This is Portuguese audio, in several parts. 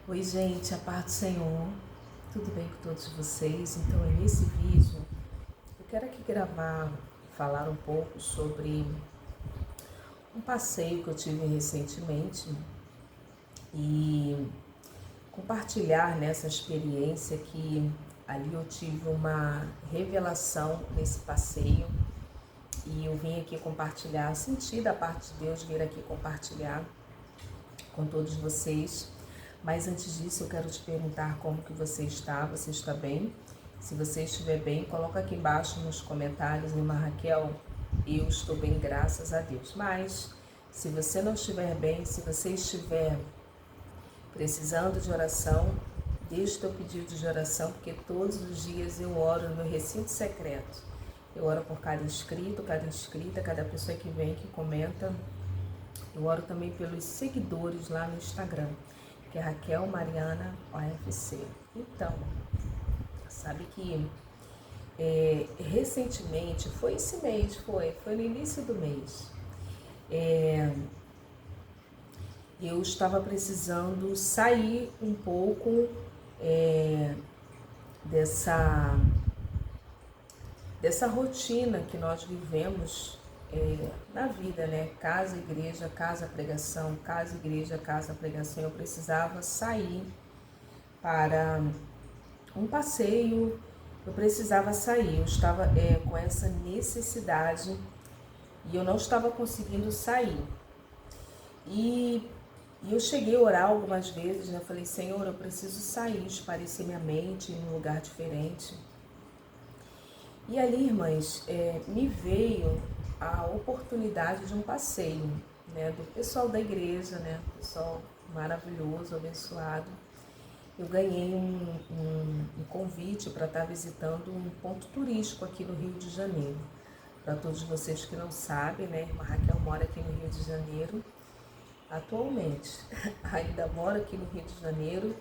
Oi gente, a paz do Senhor, tudo bem com todos vocês? Então nesse vídeo eu quero aqui falar um pouco sobre um passeio que eu tive recentemente e compartilhar nessa experiência que ali eu tive uma revelação nesse passeio e eu vim aqui compartilhar, senti da parte de Deus vir aqui compartilhar com todos vocês. Mas antes disso eu quero te perguntar como que você está bem? Se você estiver bem, coloca aqui embaixo nos comentários, irmã Raquel, eu estou bem, graças a Deus. Mas se você não estiver bem, se você estiver precisando de oração, deixe o teu pedido de oração, porque todos os dias eu oro no meu recinto secreto. Eu oro por cada inscrito, cada inscrita, cada pessoa que vem, que comenta. Eu oro também pelos seguidores lá no Instagram, que é Raquel Mariana OFC. Então, sabe que recentemente, foi esse mês, foi no início do mês, eu estava precisando sair um pouco dessa, dessa rotina que nós vivemos na vida, né? Casa, igreja, casa, pregação, casa, igreja, casa, pregação. Eu precisava sair para um passeio, eu precisava sair, eu estava com essa necessidade e eu não estava conseguindo sair. E eu cheguei a orar algumas vezes, né? Falei, Senhor, eu preciso sair, esparecer minha mente em um lugar diferente. E ali, irmãs, me veio a oportunidade de um passeio, né? Do pessoal da igreja, né? Pessoal maravilhoso, abençoado. Eu ganhei um convite para estar visitando um ponto turístico aqui no Rio de Janeiro. Para todos vocês que não sabem, né? Irmã Raquel mora aqui no Rio de Janeiro atualmente. Ainda moro aqui no Rio de Janeiro,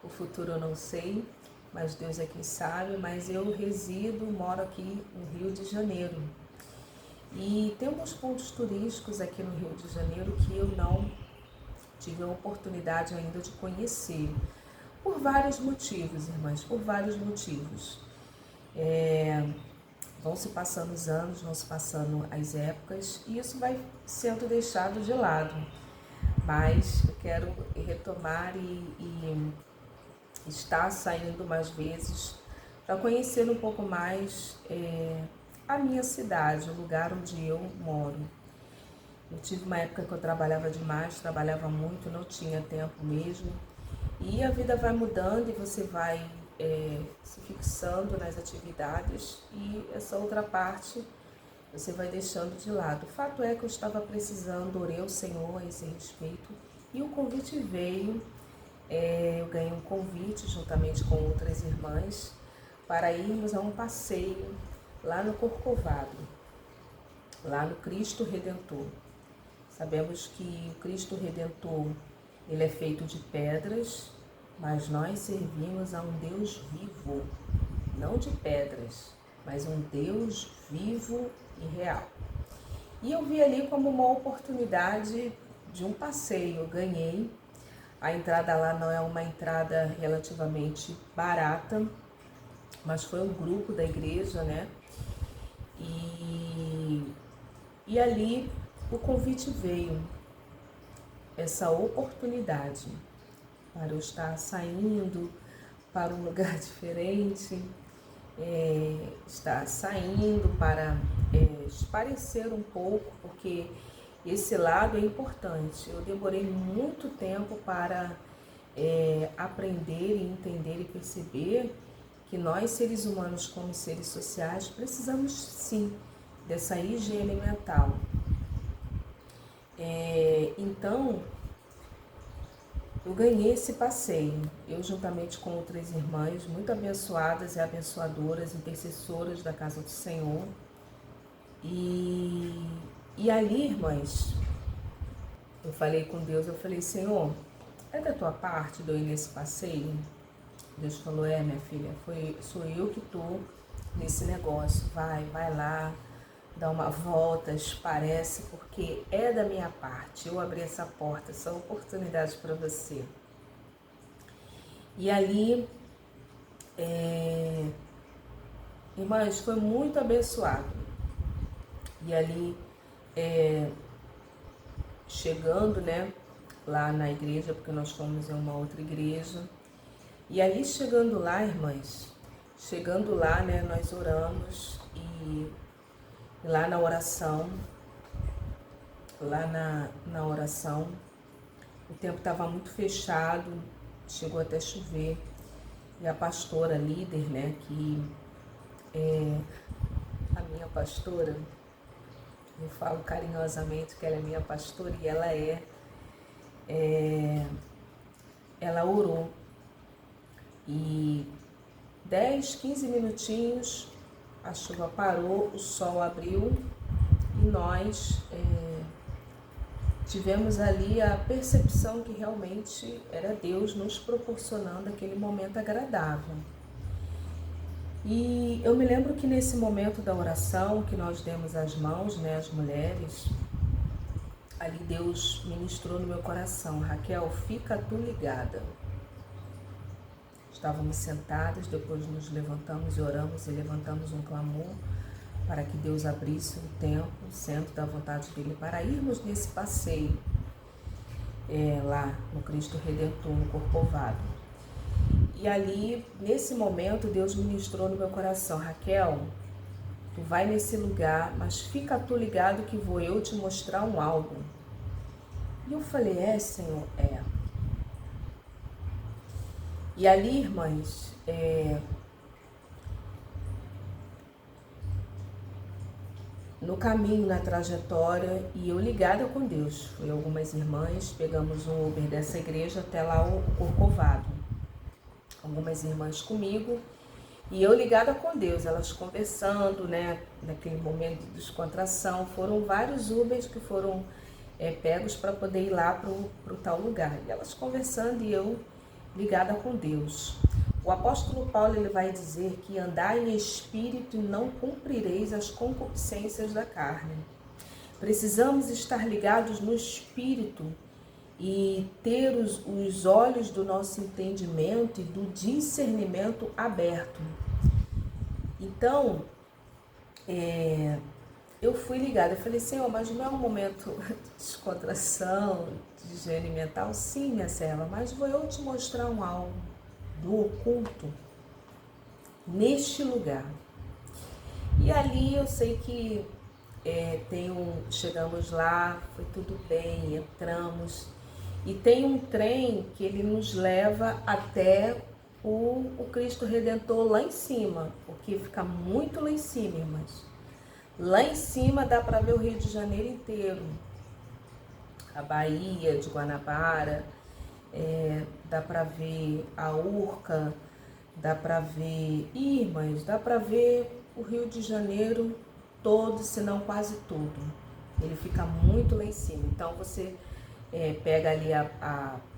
o futuro eu não sei, mas Deus é quem sabe, mas eu moro aqui no Rio de Janeiro. E tem alguns pontos turísticos aqui no Rio de Janeiro que eu não tive a oportunidade ainda de conhecer. Por vários motivos, irmãs, por vários motivos. Vão se passando os anos, vão se passando as épocas e isso vai sendo deixado de lado. Mas eu quero retomar e estar saindo mais vezes para conhecer um pouco mais a minha cidade, o lugar onde eu moro. Eu tive uma época que eu trabalhava demais, trabalhava muito, não tinha tempo mesmo. E a vida vai mudando e você vai se fixando nas atividades e essa outra parte você vai deixando de lado. O fato é que eu estava precisando, orei ao Senhor a esse respeito e o convite veio. Eu ganhei um convite juntamente com outras irmãs para irmos a um passeio lá no Corcovado, lá no Cristo Redentor. Sabemos que o Cristo Redentor ele é feito de pedras, mas nós servimos a um Deus vivo, não de pedras, mas um Deus vivo e real. E eu vi ali como uma oportunidade de um passeio, eu ganhei. A entrada lá não é uma entrada relativamente barata, mas foi um grupo da igreja, né? E ali o convite veio, essa oportunidade para eu estar saindo para um lugar diferente, estar saindo para esparecer um pouco, porque esse lado é importante. Eu demorei muito tempo para aprender e entender e perceber que nós, seres humanos, como seres sociais, precisamos sim dessa higiene mental. Então, eu ganhei esse passeio, eu juntamente com outras irmãs, muito abençoadas e abençoadoras, intercessoras da Casa do Senhor. E ali, irmãs, eu falei com Deus, eu falei, Senhor, é da tua parte de eu ir nesse passeio? Deus falou, minha filha, sou eu que estou nesse negócio, vai lá, dá uma volta, esparece, porque é da minha parte, eu abri essa porta, essa oportunidade para você. E ali, irmãs, foi muito abençoado. E ali, chegando, né, lá na igreja, porque nós fomos em uma outra igreja. E ali chegando lá, irmãs, chegando lá, né, nós oramos e lá na oração, na oração, o tempo estava muito fechado, chegou até chover. E a pastora líder, né, que é a minha pastora, eu falo carinhosamente que ela é minha pastora e ela orou. E 10, 15 minutinhos, a chuva parou, o sol abriu e nós tivemos ali a percepção que realmente era Deus nos proporcionando aquele momento agradável. E eu me lembro que nesse momento da oração, que nós demos as mãos, né, as mulheres, ali Deus ministrou no meu coração: Raquel, fica tu ligada. Estávamos sentadas, depois nos levantamos e oramos e levantamos um clamor para que Deus abrisse um tempo, centro da vontade dele, para irmos nesse passeio lá no Cristo Redentor, no Corcovado. E ali, nesse momento, Deus ministrou no meu coração: Raquel, tu vai nesse lugar, mas fica tu ligado que vou eu te mostrar um algo. E eu falei: Senhor, E ali, irmãs, no caminho, na trajetória, e eu ligada com Deus, fui algumas irmãs, pegamos um Uber dessa igreja até lá o Corcovado. Algumas irmãs comigo, e eu ligada com Deus, elas conversando, né, naquele momento de descontração. Foram vários Ubers que foram pegos para poder ir lá para o tal lugar. E elas conversando e eu ligada com Deus. O apóstolo Paulo, ele vai dizer que andai em espírito e não cumprireis as concupiscências da carne. Precisamos estar ligados no espírito e ter os olhos do nosso entendimento e do discernimento aberto. Então, eu fui ligada, eu falei: Senhor, mas não é um momento de descontração, de higiene mental? Sim, minha serva, mas vou eu te mostrar um algo do oculto neste lugar. E ali eu sei que chegamos lá, foi tudo bem, entramos, e tem um trem que ele nos leva até o Cristo Redentor lá em cima, porque fica muito lá em cima, irmãs. Lá em cima dá para ver o Rio de Janeiro inteiro, a Baía de Guanabara, dá para ver a Urca, dá para ver Irmãs, dá para ver o Rio de Janeiro todo, se não quase tudo. Ele fica muito lá em cima. Então você pega ali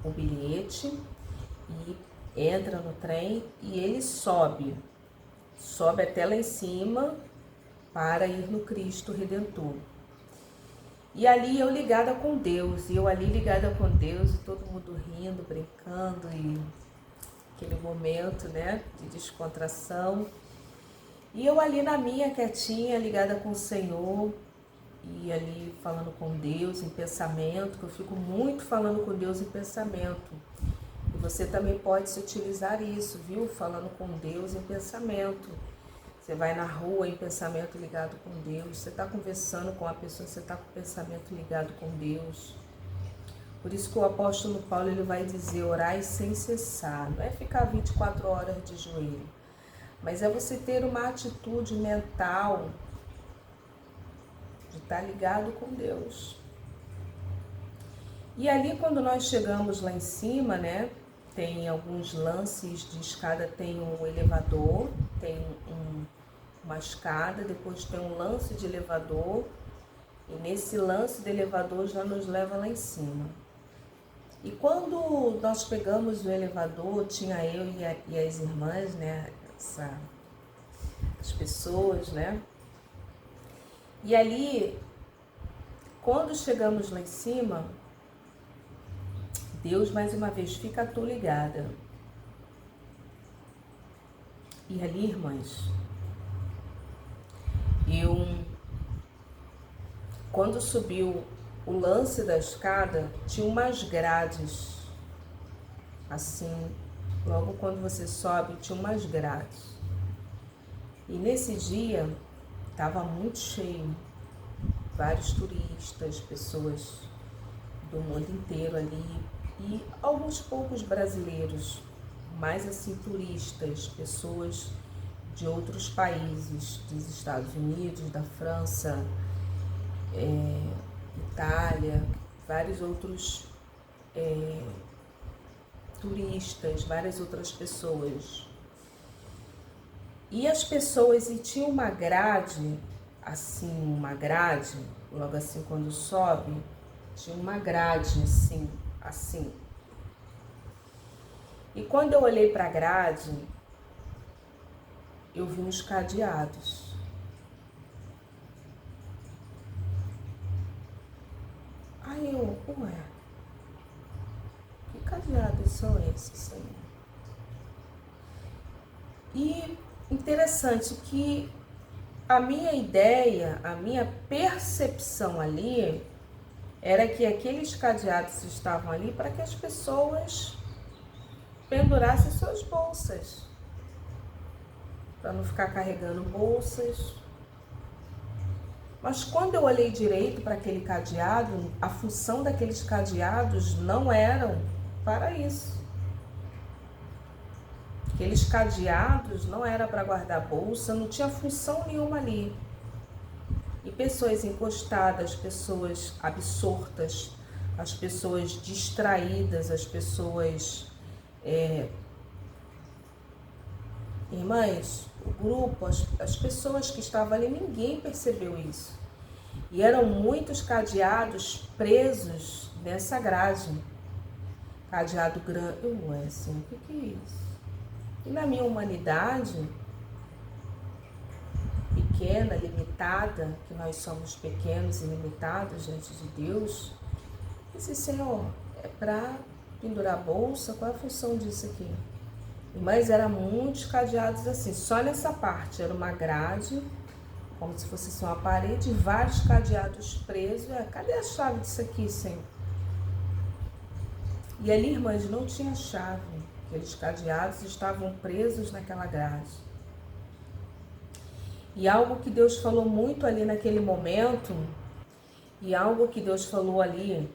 o bilhete e entra no trem e ele sobe até lá em cima para ir no Cristo Redentor. E ali eu ligada com Deus, e todo mundo rindo, brincando, e aquele momento, né, de descontração. E eu ali na minha, quietinha, ligada com o Senhor, e ali falando com Deus em pensamento, que eu fico muito falando com Deus em pensamento. E você também pode se utilizar isso, viu? Falando com Deus em pensamento. Você vai na rua em pensamento ligado com Deus. Você está conversando com a pessoa, você está com o pensamento ligado com Deus. Por isso que o apóstolo Paulo, ele vai dizer: orai sem cessar. Não é ficar 24 horas de joelho, mas é você ter uma atitude mental de estar ligado com Deus. E ali, quando nós chegamos lá em cima, né, tem alguns lances de escada, tem um elevador, tem uma escada, depois tem um lance de elevador, e nesse lance de elevador já nos leva lá em cima. E quando nós pegamos o elevador, tinha eu e as irmãs, né, as pessoas, né, e ali, quando chegamos lá em cima, Deus mais uma vez: fica tu ligada. E ali, irmãs, quando subiu o lance da escada, tinha umas grades, assim, logo quando você sobe, tinha umas grades. E nesse dia, estava muito cheio, vários turistas, pessoas do mundo inteiro ali, e alguns poucos brasileiros, mais assim turistas, pessoas de outros países, dos Estados Unidos, da França, Itália, vários outros turistas, várias outras pessoas. E as pessoas, e tinha uma grade, logo assim quando sobe, tinha uma grade assim. E quando eu olhei para a grade, eu vi uns cadeados. Aí eu, ué, que cadeados são esses, Senhor? E interessante que a minha ideia, a minha percepção ali, era que aqueles cadeados estavam ali para que as pessoas pendurassem suas bolsas, para não ficar carregando bolsas. Mas quando eu olhei direito para aquele cadeado, a função daqueles cadeados não eram para isso. Aqueles cadeados não era para guardar bolsa, não tinha função nenhuma ali. E pessoas encostadas, pessoas absortas, as pessoas distraídas, as pessoas... Irmãs, o grupo, as pessoas que estavam ali, ninguém percebeu isso. E eram muitos cadeados presos nessa grade. Cadeado grande. Ué, assim, o que é isso? E na minha humanidade pequena, limitada, que nós somos pequenos e limitados diante de Deus, eu disse, Senhor, é para pendurar a bolsa? Qual é a função disso aqui? Mas eram muitos cadeados assim, só nessa parte, era uma grade, como se fosse assim, uma parede, vários cadeados presos. Cadê a chave disso aqui, Senhor? E ali, irmãs, não tinha chave. Aqueles cadeados estavam presos naquela grade. E algo que Deus falou muito ali naquele momento, e algo que Deus falou ali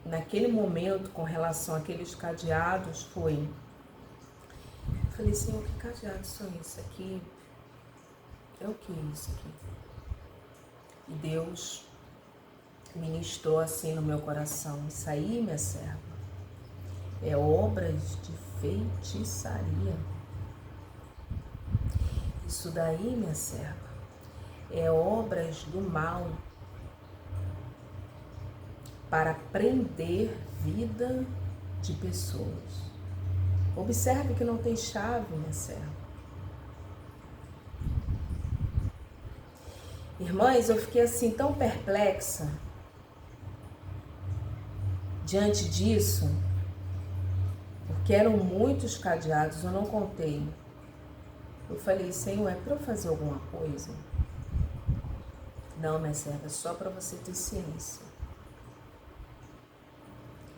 naquele momento com relação àqueles cadeados foi... Eu falei, Senhor, que cadeados são esses aqui? É o que é isso aqui? E Deus ministrou assim no meu coração, isso aí, minha serva, é obras de feitiçaria. Isso daí, minha serva, é obras do mal para prender vida de pessoas. Observe que não tem chave, minha serva. Irmãs, eu fiquei assim tão perplexa diante disso, porque eram muitos cadeados, eu não contei. Eu falei, Senhor, é para eu fazer alguma coisa? Não, minha serva, é só para você ter ciência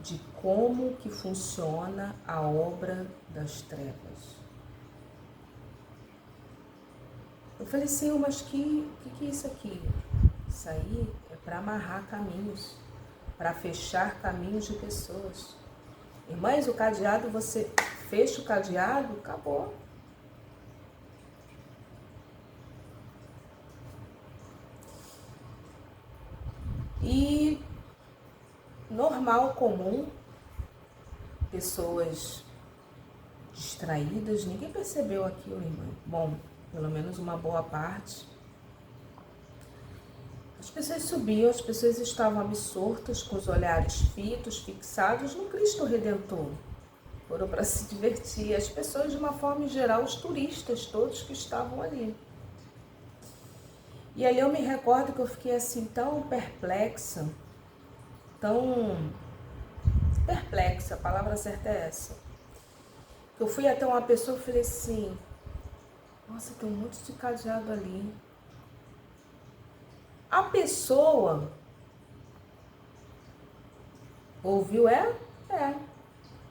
de como que funciona a obra das trevas. Eu falei, Senhor, mas que é isso aqui? Isso aí é para amarrar caminhos, para fechar caminhos de pessoas. Irmãs, o cadeado, você fecha o cadeado, acabou. E normal, comum, pessoas distraídas, ninguém percebeu aquilo, irmã. Bom, pelo menos uma boa parte. As pessoas subiam, as pessoas estavam absortas, com os olhares fitos, fixados no Cristo Redentor. Foram para se divertir. As pessoas, de uma forma geral, os turistas, todos que estavam ali. E ali eu me recordo que eu fiquei assim tão perplexa, a palavra certa é essa. Eu fui até uma pessoa e falei assim, Nossa, tem um monte de cadeado ali. A pessoa ouviu, é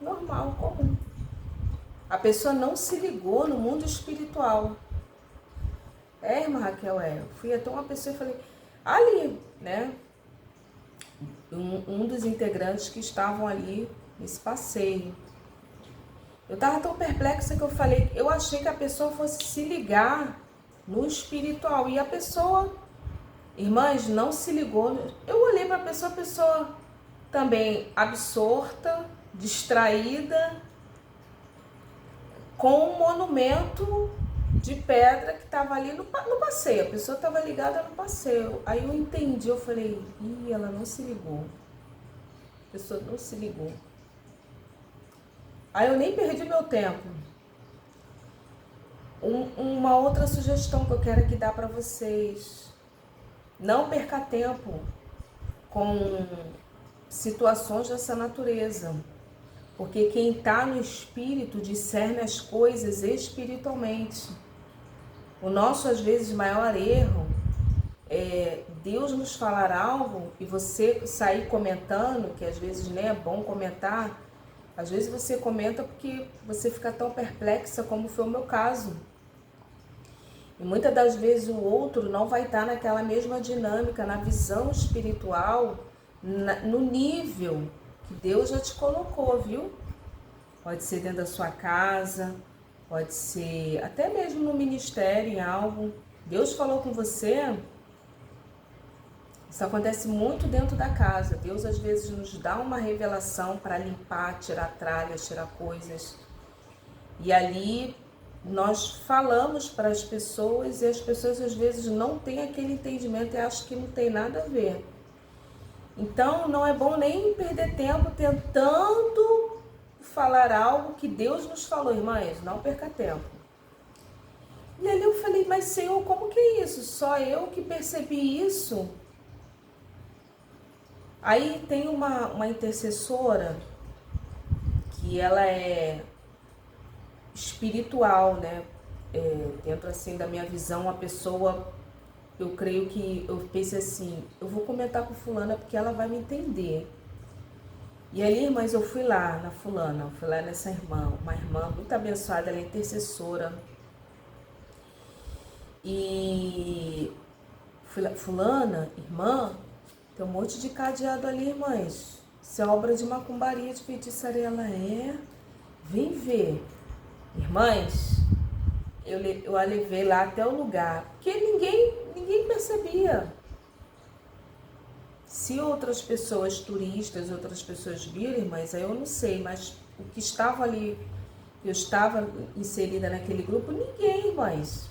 normal, comum. A pessoa não se ligou no mundo espiritual. Irmã Raquel, eu fui até uma pessoa e falei, ali, né? Um dos integrantes que estavam ali nesse passeio. Eu tava tão perplexa que eu falei, eu achei que a pessoa fosse se ligar no espiritual. E a pessoa, irmãs, não se ligou. Eu olhei para a pessoa também absorta, distraída, com um monumento de pedra que estava ali no passeio. A pessoa estava ligada no passeio. Aí eu entendi, eu falei, ela não se ligou. A pessoa não se ligou. Aí eu nem perdi meu tempo. Uma outra sugestão que eu quero aqui dar para vocês. Não perca tempo com situações dessa natureza. Porque quem está no espírito discerne as coisas espiritualmente. O nosso, às vezes, maior erro é Deus nos falar algo e você sair comentando, que às vezes nem é bom comentar. Às vezes você comenta porque você fica tão perplexa, como foi o meu caso. E muitas das vezes o outro não vai estar naquela mesma dinâmica, na visão espiritual, no nível que Deus já te colocou, viu? Pode ser dentro da sua casa, pode ser até mesmo no ministério, em algo. Deus falou com você. Isso acontece muito dentro da casa. Deus às vezes nos dá uma revelação para limpar, tirar tralhas, tirar coisas. E ali nós falamos para as pessoas e as pessoas às vezes não têm aquele entendimento e acham que não tem nada a ver. Então não é bom nem perder tempo tentando falar algo que Deus nos falou, irmãs, não perca tempo. E ali eu falei, mas Senhor, como que é isso? Só eu que percebi isso? Aí tem uma intercessora que ela é espiritual, né? Dentro assim da minha visão, uma pessoa, eu creio que eu pensei assim, eu vou comentar com fulana porque ela vai me entender. E ali, irmãs, eu fui lá na fulana, eu fui lá nessa irmã, uma irmã muito abençoada, ela é intercessora. E fui lá, fulana, irmã, tem um monte de cadeado ali, irmãs. Isso é obra de macumbaria, de feitiçaria. Ela vem ver. Irmãs, eu a levei lá até o lugar, porque ninguém percebia. Se outras pessoas, turistas, outras pessoas viram, irmãs, aí eu não sei, mas o que estava ali, eu estava inserida naquele grupo, ninguém, irmãs.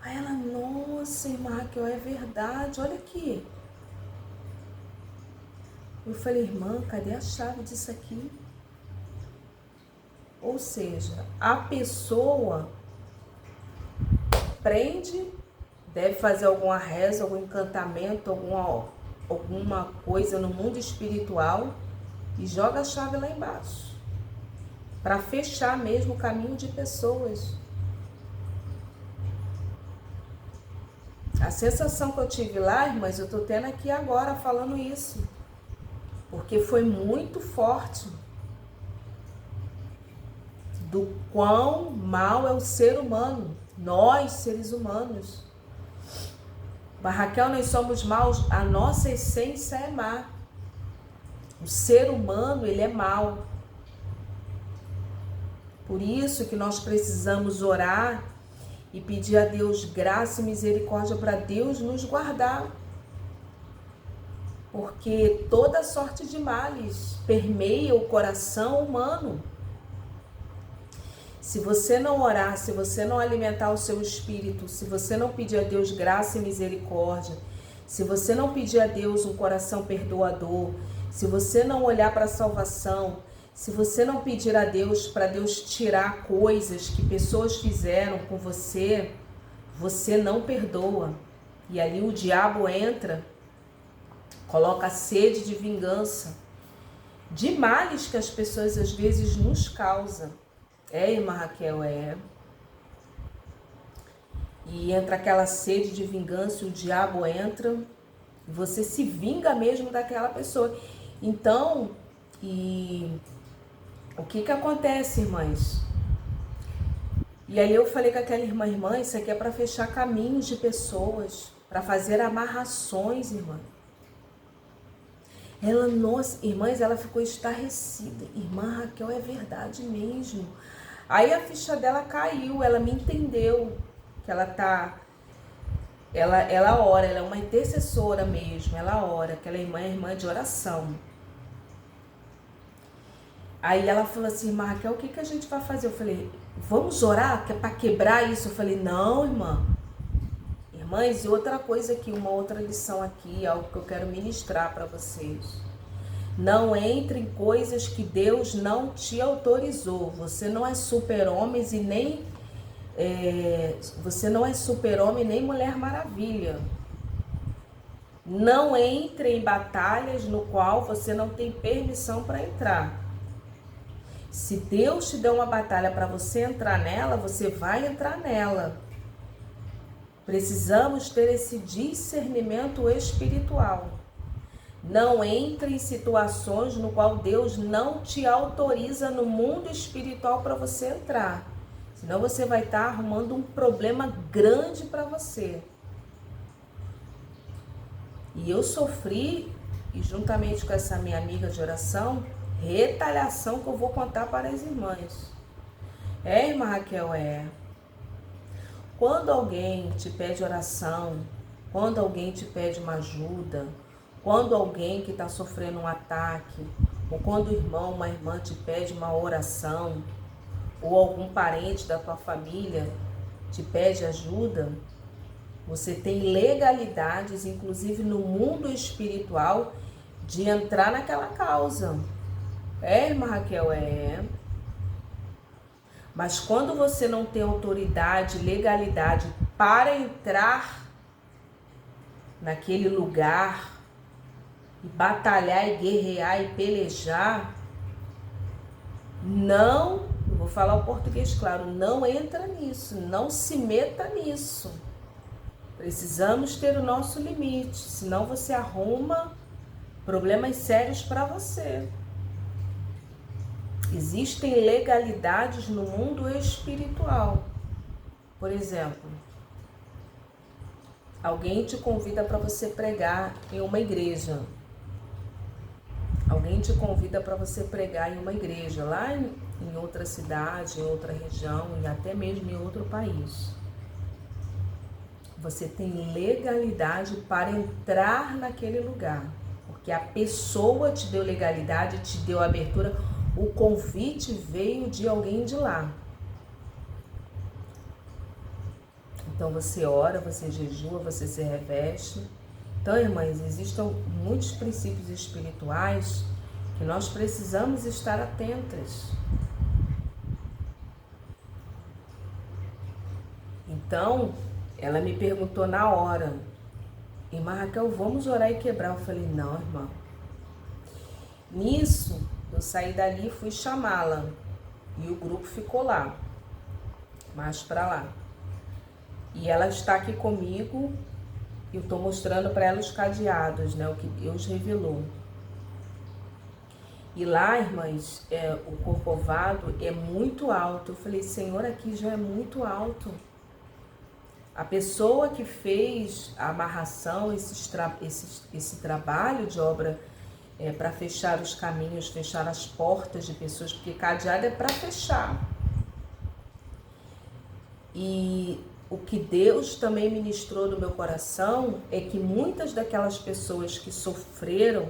Aí ela, nossa, irmã Raquel, é verdade, olha aqui. Eu falei, irmã, cadê a chave disso aqui? Ou seja, a pessoa prende, deve fazer alguma reza, algum encantamento, alguma coisa no mundo espiritual e joga a chave lá embaixo. Para fechar mesmo o caminho de pessoas. A sensação que eu tive lá, irmãs, eu tô tendo aqui agora falando isso. Porque foi muito forte. Do quão mal é o ser humano. Nós, seres humanos. Raquel, nós somos maus. A nossa essência é má. O ser humano, ele é mau. Por isso que nós precisamos orar e pedir a Deus graça e misericórdia para Deus nos guardar. Porque toda sorte de males permeia o coração humano. Se você não orar, se você não alimentar o seu espírito, se você não pedir a Deus graça e misericórdia, se você não pedir a Deus um coração perdoador, se você não olhar para a salvação, se você não pedir a Deus para Deus tirar coisas que pessoas fizeram com você, você não perdoa. E ali o diabo entra, coloca sede de vingança, de males que as pessoas às vezes nos causam. Irmã Raquel, e entra aquela sede de vingança, o diabo entra, e você se vinga mesmo daquela pessoa. Então, o que acontece, irmãs? E aí eu falei com aquela irmã, isso aqui é para fechar caminhos de pessoas, para fazer amarrações, irmã. Ela, nossa, irmãs, ela ficou estarrecida. Irmã Raquel, é verdade mesmo. Aí a ficha dela caiu, ela me entendeu que ela ora, ela é uma intercessora mesmo, ela ora, aquela irmã é irmã de oração. Aí ela falou assim, irmã Raquel, o que a gente vai fazer? Eu falei, vamos orar, que é para quebrar isso? Eu falei, não, irmã. Irmãs, e outra coisa aqui, uma outra lição aqui, algo que eu quero ministrar para vocês. Não entre em coisas que Deus não te autorizou. Você não é super-homem e nem... você não é super-homem nem Mulher Maravilha. Não entre em batalhas no qual você não tem permissão para entrar. Se Deus te deu uma batalha para você entrar nela, você vai entrar nela. Precisamos ter esse discernimento espiritual. Não entre em situações no qual Deus não te autoriza no mundo espiritual para você entrar. Senão você vai estar arrumando um problema grande para você. E eu sofri, e juntamente com essa minha amiga de oração, retaliação que eu vou contar para as irmãs. Irmã Raquel, quando alguém te pede oração, quando alguém te pede uma ajuda, quando alguém que está sofrendo um ataque, ou quando o irmão, uma irmã te pede uma oração, ou algum parente da tua família te pede ajuda, você tem legalidades, inclusive no mundo espiritual, de entrar naquela causa. Irmã Raquel, Mas quando você não tem autoridade, legalidade para entrar naquele lugar e batalhar e guerrear e pelejar, não, eu vou falar o português claro, não entra nisso, não se meta nisso. Precisamos ter o nosso limite, senão você arruma problemas sérios para você. Existem legalidades no mundo espiritual. Por exemplo, alguém te convida para você pregar em uma igreja. Alguém te convida para você pregar em uma igreja, lá em outra cidade, em outra região e até mesmo em outro país. Você tem legalidade para entrar naquele lugar, porque a pessoa te deu legalidade, te deu abertura, o convite veio de alguém de lá. Então você ora, você jejua, você se reveste. Então, irmãs, existem muitos princípios espirituais que nós precisamos estar atentas. Então, ela me perguntou na hora, irmã Raquel, vamos orar e quebrar? Eu falei, não, irmã. Nisso, eu saí dali e fui chamá-la. E o grupo ficou lá, mais para lá. E ela está aqui comigo. Eu estou mostrando para ela os cadeados, né? O que Deus revelou. E lá, irmãs, o corcovado é muito alto. Eu falei, Senhor, aqui já é muito alto. A pessoa que fez a amarração, esse trabalho de obra para fechar os caminhos, fechar as portas de pessoas, porque cadeado é para fechar. E o que Deus também ministrou no meu coração é que muitas daquelas pessoas que sofreram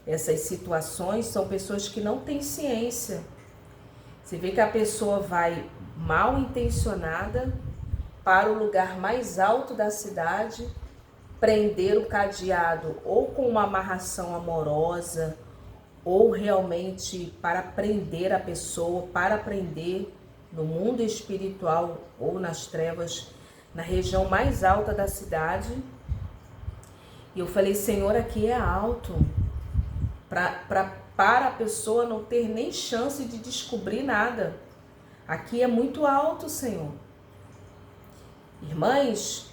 essas situações são pessoas que não têm ciência. Você vê que a pessoa vai mal intencionada para o lugar mais alto da cidade, prender o cadeado ou com uma amarração amorosa, ou realmente para prender a pessoa, para prender no mundo espiritual ou nas trevas, na região mais alta da cidade. E eu falei, Senhor, aqui é alto, para a pessoa não ter nem chance de descobrir nada. Aqui é muito alto, Senhor. Irmãs,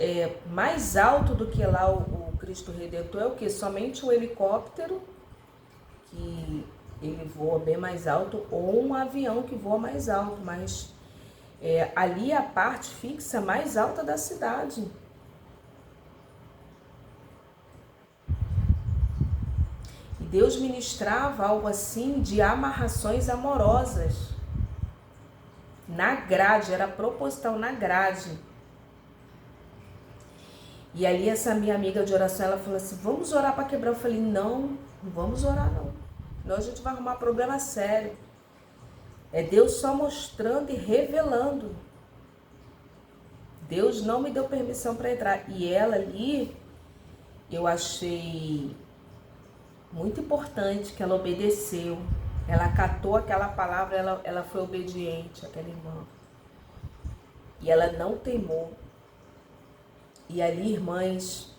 mais alto do que lá o Cristo Redentor é o que? Somente o helicóptero, que ele voa bem mais alto, ou um avião que voa mais alto, mas ali é a parte fixa mais alta da cidade. E Deus ministrava algo assim de amarrações amorosas na grade, era proposital na grade. E ali essa minha amiga de oração, ela falou assim, vamos orar para quebrar. Eu falei, não vamos orar não. Senão a gente vai arrumar problema sério. É Deus só mostrando e revelando. Deus não me deu permissão para entrar. E ela ali, eu achei muito importante que ela obedeceu. Ela acatou aquela palavra, ela foi obediente, aquela irmã. E ela não teimou. E ali, irmãs,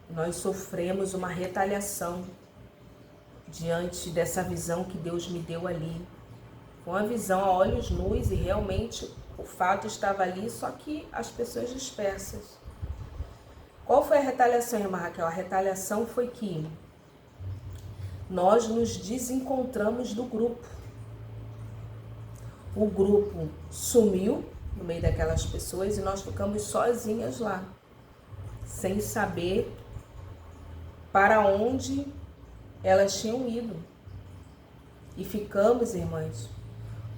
nós sofremos uma retaliação diante dessa visão que Deus me deu ali. Foi uma visão a olhos nus e realmente o fato estava ali, só que as pessoas dispersas. Qual foi a retaliação, irmã Raquel? A retaliação foi que nós nos desencontramos do grupo. O grupo sumiu no meio daquelas pessoas e nós ficamos sozinhas lá, sem saber para onde elas tinham ido. E ficamos, irmãs,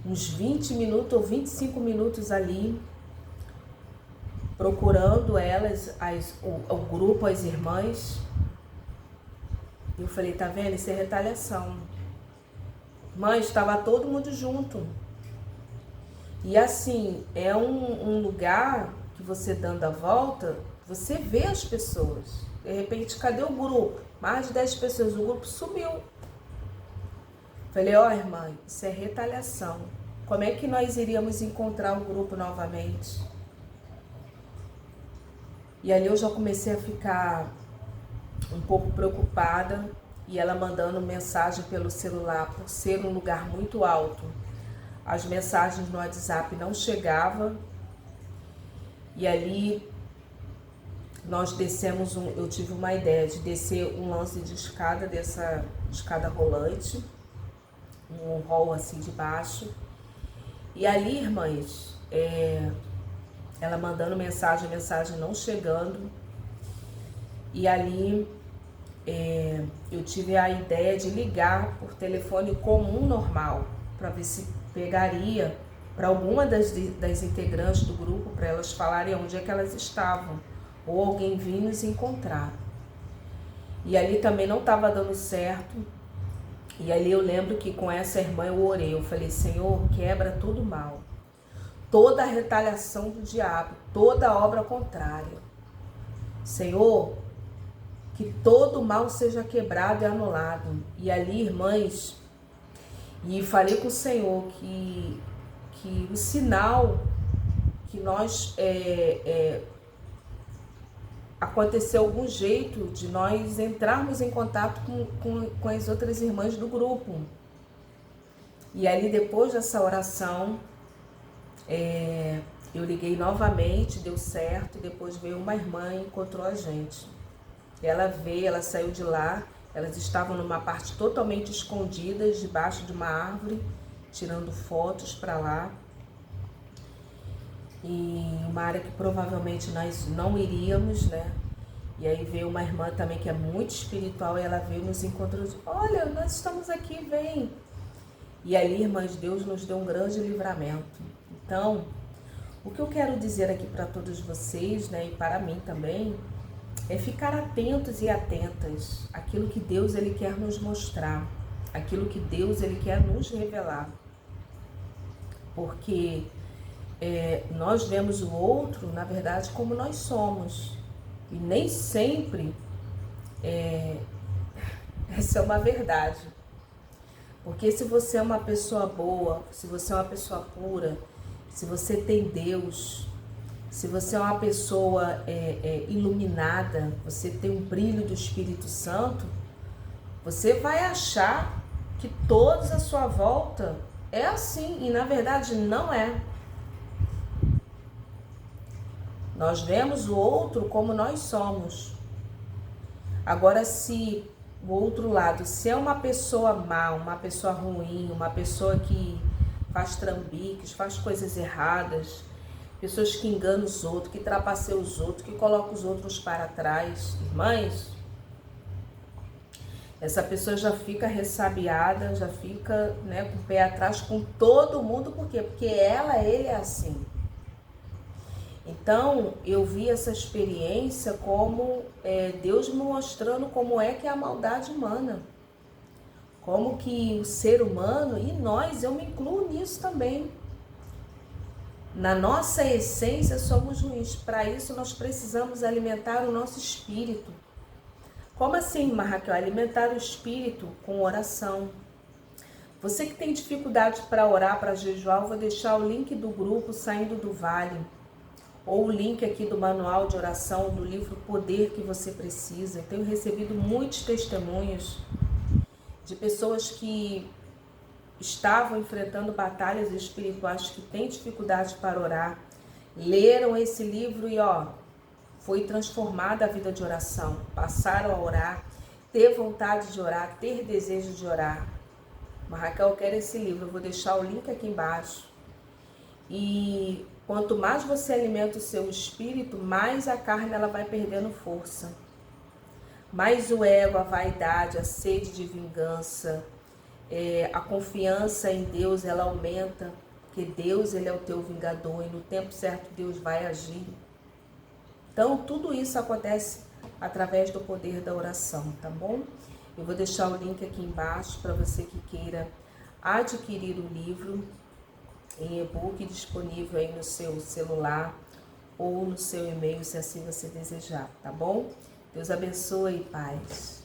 uns 20 minutos ou 25 minutos ali, procurando elas, o grupo, as irmãs. E eu falei, tá vendo? Isso é retaliação. Mãe, estava todo mundo junto. E assim, é um lugar que você dando a volta, você vê as pessoas. De repente, cadê o grupo? Mais de 10 pessoas, o grupo sumiu. Falei, ó, irmã, isso é retaliação. Como é que nós iríamos encontrar o grupo novamente? E ali eu já comecei a ficar um pouco preocupada, e ela mandando mensagem pelo celular, por ser um lugar muito alto. As mensagens no WhatsApp não chegavam. E ali nós descemos, eu tive uma ideia de descer um lance de escada, dessa escada rolante, um hall assim de baixo. E ali, irmãs, ela mandando mensagem, a mensagem não chegando. E ali eu tive a ideia de ligar por telefone comum normal, para ver se pegaria para alguma das integrantes do grupo, para elas falarem onde é que elas estavam, ou alguém vir nos encontrar. E ali também não estava dando certo. E ali eu lembro que com essa irmã eu orei, eu falei, Senhor, quebra todo mal, toda a retaliação do diabo, toda obra contrária. Senhor, que todo mal seja quebrado e anulado. E ali, irmãs, e falei com o Senhor que o sinal que nós aconteceu algum jeito de nós entrarmos em contato com as outras irmãs do grupo. E ali, depois dessa oração, eu liguei novamente, deu certo, e depois veio uma irmã e encontrou a gente. Ela veio, ela saiu de lá, elas estavam numa parte totalmente escondidas, debaixo de uma árvore, tirando fotos para lá. E uma área que provavelmente nós não iríamos, né? E aí veio uma irmã também que é muito espiritual, e ela veio nos encontrou, olha, nós estamos aqui, vem. E ali, irmãs, Deus nos deu um grande livramento. Então, o que eu quero dizer aqui para todos vocês, né, e para mim também, é ficar atentos e atentas àquilo que Deus ele quer nos mostrar, aquilo que Deus ele quer nos revelar. Porque nós vemos o outro, na verdade, como nós somos. E nem sempre essa é uma verdade. Porque se você é uma pessoa boa, se você é uma pessoa pura, se você tem Deus, se você é uma pessoa iluminada, você tem um brilho do Espírito Santo, você vai achar que todos à sua volta é assim, e na verdade não é. Nós vemos o outro como nós somos. Agora, se o outro lado, se é uma pessoa má, uma pessoa ruim, uma pessoa que faz trambiques, faz coisas erradas, pessoas que enganam os outros, que trapaceiam os outros, que colocam os outros para trás, irmãs, essa pessoa já fica ressabiada, já fica, né, com o pé atrás com todo mundo. Por quê? Porque ele é assim. Então, eu vi essa experiência como Deus me mostrando como é que é a maldade humana. Como que o ser humano, e nós, eu me incluo nisso também. Na nossa essência somos ruins. Para isso nós precisamos alimentar o nosso espírito. Como assim, irmã Raquel? Alimentar o espírito com oração. Você que tem dificuldade para orar, para jejuar, eu vou deixar o link do grupo Saindo do Vale, ou o link aqui do manual de oração do livro Poder que Você Precisa. Eu tenho recebido muitos testemunhos de pessoas que estavam enfrentando batalhas espirituais, que têm dificuldade para orar, leram esse livro e foi transformada a vida de oração, passaram a orar, ter vontade de orar, ter desejo de orar. Mas Raquel, eu quero esse livro, eu vou deixar o link aqui embaixo. E quanto mais você alimenta o seu espírito, mais a carne ela vai perdendo força. Mais o ego, a vaidade, a sede de vingança, a confiança em Deus, ela aumenta, porque Deus, ele é o teu vingador e no tempo certo Deus vai agir. Então, tudo isso acontece através do poder da oração, tá bom? Eu vou deixar o link aqui embaixo para você que queira adquirir o livro em e-book disponível aí no seu celular ou no seu e-mail, se assim você desejar, tá bom? Deus abençoe e paz.